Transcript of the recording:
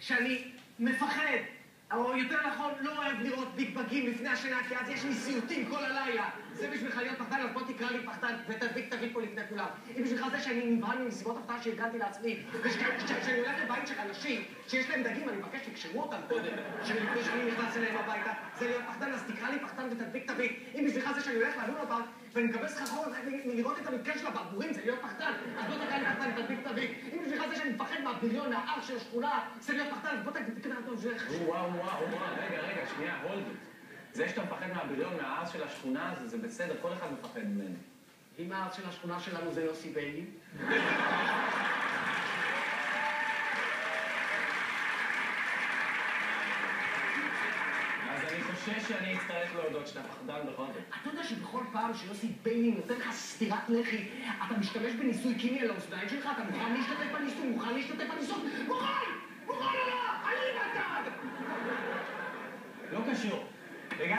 שאני מפחד, או יותר נכון, לא אוהב לראות ביג-בגים לפני השינה, כי אז יש לי סיוטים כל הלילה. זה בשבילך להיות פחדן, אז בוא תקרא לי פחדן ותדביק תביא פה לפני כולם. אם בשבילך זה שאני נבהל ממסיבות הפתעה שארגנתי לעצמי, וכשאני הולך לבית של אנשים שיש להם דגים, אני מבקש שיקשרו אותם קודם, שלפני שאני נכנס אליהם הביתה, זה להיות פחדן, אז תקרא לי פחדן ותדביק תביא. אם בשבילך זה שאני הולך ללונה פארק ואני מקבל סחרחורת מלראות את המתקן של הברבורים, זה להיות פחדן, אז בוא תקרא לי פחדן ותדביק תביא. אם בשבילך זה שאני מפחד מהבריון, מהאר של השכונה, זה להיות פחדן, אז בוא תקרא אותו בשבילך. וואו, רגע, שנייה, הולד. זה שאתה מפחד מהבריון, מהארץ של השכונה, זה בסדר, כל אחד מפחד ממנו. אם הארץ של השכונה שלנו זה יוסי ביילין? אז אני חושב שאני אצטרך להודות שאתה פחדן בכל זאת. אתה יודע שבכל פעם שיוסי ביילין נותן לך סטירת לחי, אתה משתמש בניסוי קימי על האוזניים שלך? אתה מוכן להשתתף בניסוי? מוכן להשתתף בניסוי? מוכן! מוכן או לא? אני בצד! לא קשור.